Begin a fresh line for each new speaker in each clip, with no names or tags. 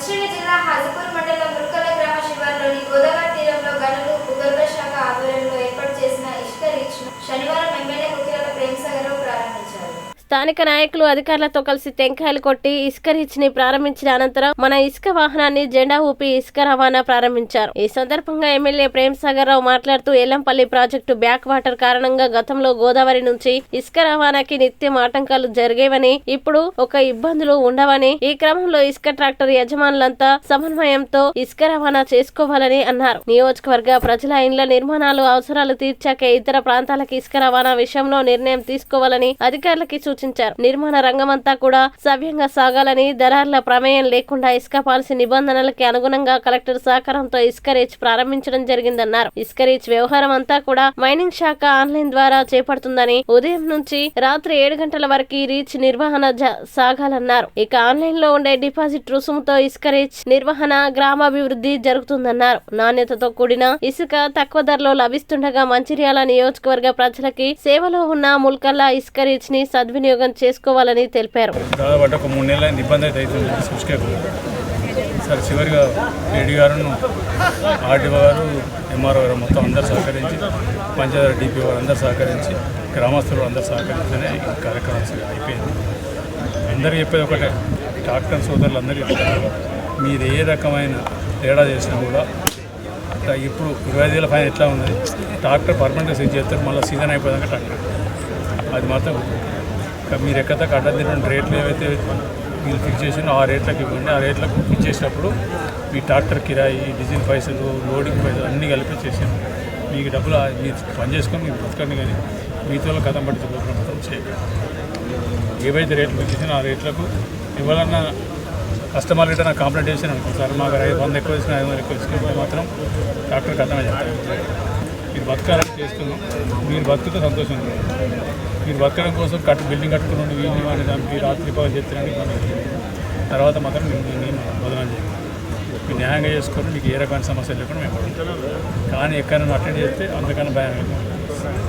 మంచిర్యాల జిల్లా హాజీపూర్ మండలం ముల్కల గ్రామ శివారులోని గోదావరి తీరంలో గనులు భూగర్భ శాఖ ఆధ్వర్యంలో ఏర్పాటు చేసిన ఇసుక రీచ్ ను శనివారం ఎమ్మెల్యే కుకిరాల ప్రేమసాగరరావు ప్రారంభించారు. స్థానిక నాయకులు అధికారులతో కలిసి టెంకాయలు కొట్టి ఇసుక రీచ్ ని ప్రారంభించిన అనంతరం మన ఇసుక వాహనాన్ని జెండా ఊపి ఇసుక రవాణా ప్రారంభించారు. ఈ సందర్భంగా ఎమ్మెల్యే ప్రేమసాగరరావు మాట్లాడుతూ ఎల్లంపల్లి ప్రాజెక్టు బ్యాక్ వాటర్ కారణంగా గతంలో గోదావరి నుంచి ఇసుక రవాణాకి నిత్యం ఆటంకాలు జరిగేవని, ఇప్పుడు ఒక ఇబ్బందులు ఉండవని, ఈ క్రమంలో ఇసుక ట్రాక్టర్ యజమానులంతా సమన్వయంతో ఇసుక రవాణా చేసుకోవాలని అన్నారు. నియోజకవర్గ ప్రజల ఇండ్ల నిర్మాణాలు అవసరాలు తీర్చాకే ఇతర ప్రాంతాలకు ఇసుక రవాణా విషయంలో నిర్ణయం తీసుకోవాలని అధికారులకి సూచించారు. నిర్మాణ రంగమంతా కూడా సవ్యంగా సాగాలని, దళారుల ప్రమేయం లేకుండా ఇసుక పాలసీ నిబంధనలకి అనుగుణంగా కలెక్టర్ సహకారంతో ఇసుక రీచ్ ప్రారంభించడం జరిగిందన్నారు. ఇసుక రీచ్ వ్యవహారం అంతా కూడా మైనింగ్ శాఖ ఆన్లైన్ ద్వారా చేపడుతుందని, ఉదయం నుంచి రాత్రి 7 గంటల వరకు రీచ్ నిర్వహణ సాగాలన్నారు. ఇక ఆన్లైన్ లో ఉండే డిపాజిట్ రుసుముతో ఇసుక రీచ్ నిర్వహణ, గ్రామాభివృద్ధి జరుగుతుందన్నారు. నాణ్యతతో కూడిన ఇసుక తక్కువ ధరలో లభిస్తుండగా మంచిర్యాల నియోజకవర్గ ప్రజలకి సేవలో ఉన్న ముల్కల్ల ఇసుక రీచ్ ని సద్వినియోగం చేసుకోవాలని తెలిపారు.
దాదాపు ఒక 3 నెలల ఇబ్బంది అయితే అవుతుంది సార్. చివరిగా ఏడీ గారు, ఆర్డీఓ గారు, ఎంఆర్ఓ గారు మొత్తం అందరు సహకరించి, పంచాయతీ డిపిఓ గారు అందరు సహకరించి, గ్రామస్తులు అందరు సహకరించనే ఈ కార్యక్రమం అయిపోయింది. అందరికీ చెప్పేది ఒకటే, ట్రాక్టర్ సోదరులు అందరికీ మీరు ఏ రకమైన తేడా చేసినా కూడా ఇప్పుడు 25,000 ఫైన్ ఎట్లా ఉంది, ట్రాక్టర్ పర్మనెంట్గా సీజ్ చేస్తారు. మళ్ళీ సీజన్ అయిపోయాక ట్రాక్టర్ అది మాత్రం మీరు ఎక్కడ అడ్డ రేట్లు ఏవైతే మీరు ఫిక్స్ చేసినా ఆ రేట్లకు ఇవ్వండి. ఆ రేట్లకు ఫిక్స్ చేసినప్పుడు మీ ట్రాక్టర్ కిరాయి, డీజిల్ పైసలు, లోడింగ్ పైసలు అన్నీ కలిపి చేసాను. మీకు డబ్బులు మీరు పని చేసుకొని మీరు బతకండి, కానీ మీతో కథం పట్టించుకోవడం మొత్తం చేయండి. ఏవైతే రేట్లు ఫిక్స్ చేసినా ఆ రేట్లకు ఎవరన్నా కస్టమర్ రేట్ నాకు కంప్లైంట్ చేసాను అనుకో సార్, మాకు 100 ఎక్కువ ఇచ్చినా 500 ఎక్కువ ఇచ్చినప్పుడు మాత్రం ట్రాక్టర్ కథమే చెప్తాను. మీరు బతకాలని చేస్తున్నాం, మీరు బతుకుతో సంతోషం. మీరు బతకడం కోసం బిల్డింగ్ కట్టుకుని వీళ్ళు వాడిని దానికి రాత్రి పగలు చేస్తున్నానికి తర్వాత మాత్రం నేను బదనాలు చేయాలి. మీరు న్యాయంగా చేసుకొని మీకు ఏ రకమైన సమస్యలు లేకుండా మేము పడుతుంది. కానీ ఎక్కడైనా అటెండ్ చేస్తే అంతకన్నా భయం.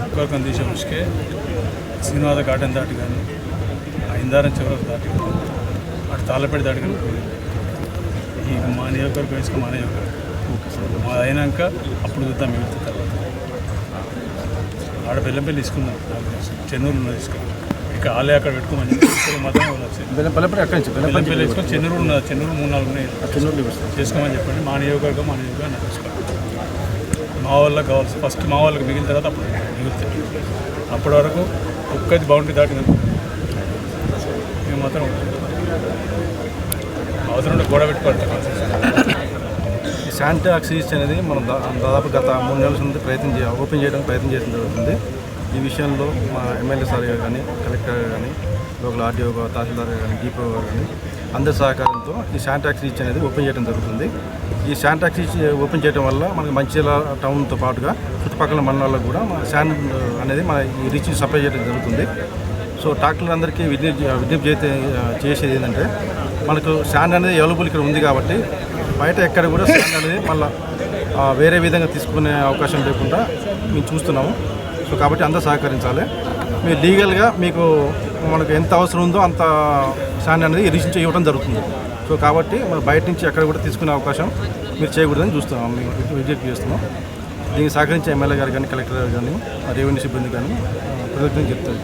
ఇంకొక తీసే ఉసుకే శ్రీనివాస గార్డెన్ దాటి కానీ, ఇందారం చివరి దాటి కానీ, అటు తాళ్ళపేట దాటి కానీ ఈ మా నియోజకవర్గం వేసుకొని మా నియోజకవర్గం మా అయినాక అప్పుడు చూద్దాం. మేము తర్వాత ఆడ బెల్లంపల్లి తీసుకున్నాం, చెన్నూరులో తీసుకున్నాం. ఇక ఆలయ అక్కడ పెట్టుకోమని మాత్రమే బెల్లంపల్లి వేసుకొని చెన్నూరు ఉన్నది. చెన్నూరు 3-4 ఉన్నాయి, చెన్నూరు చేసుకోమని చెప్పండి. మా నియోజకవర్గం తీసుకోవాలి. మా వాళ్ళకి కావాల్సి ఫస్ట్ మా వాళ్ళకి మిగిలిన తర్వాత అప్పుడు మిగులుతాయి. అప్పటి వరకు ఒక్కది బౌండరీ దాటిన మేము మాత్రం అవసరం గోడ పెట్టుకోవాలి.
ఈ శాండ్ ట్యాక్స్ అనేది మనం దాదాపు గత 3 నెలల నుండి ఓపెన్ చేయడానికి ప్రయత్నం చేయడం జరుగుతుంది. ఈ విషయంలో మా ఎమ్మెల్యే సార్ గారు కానీ, కలెక్టర్ గారు కానీ, లోకల్ ఆర్డీఓ గారు, తహసీల్దార్ గారు కానీ, డిపిఓ గారు కానీ అందరి సహకారంతో ఈ శాండ్ ట్యాక్స్ అనేది ఓపెన్ చేయడం జరుగుతుంది. ఈ శాండ్ ట్యాక్స్ ఓపెన్ చేయడం వల్ల మనకి మంచిర్యాల టౌన్తో పాటుగా చుట్టుపక్కల మండలాల్లో కూడా శాండ్ అనేది మన ఈ రీచ్ సప్లై చేయడం జరుగుతుంది. సో ట్రాక్టర్లందరికీ విజ్ఞప్తి చేసేది ఏంటంటే, మనకు శాండ్ అనేది అవైలబుల్ ఇక్కడ ఉంది కాబట్టి బయట ఎక్కడ కూడా శాండ్ అనేది మళ్ళీ వేరే విధంగా తీసుకునే అవకాశం లేకుండా మేము చూస్తున్నాము. సో కాబట్టి అందరూ సహకరించాలి. మీరు లీగల్గా మనకు ఎంత అవసరం ఉందో అంత శాండ్ అనేది రీచ్ ఇవ్వడం జరుగుతుంది. సో కాబట్టి మన బయట నుంచి ఎక్కడ కూడా తీసుకునే అవకాశం మీరు చేయకూడదని చూస్తున్నాం, మేము విజ్ఞప్తి చేస్తున్నాం. దీనికి సహకరించే ఎమ్మెల్యే గారు కానీ, కలెక్టర్ గారు కానీ, రెవెన్యూ సిబ్బంది కానీ కృతజ్ఞతలు చెప్తారు.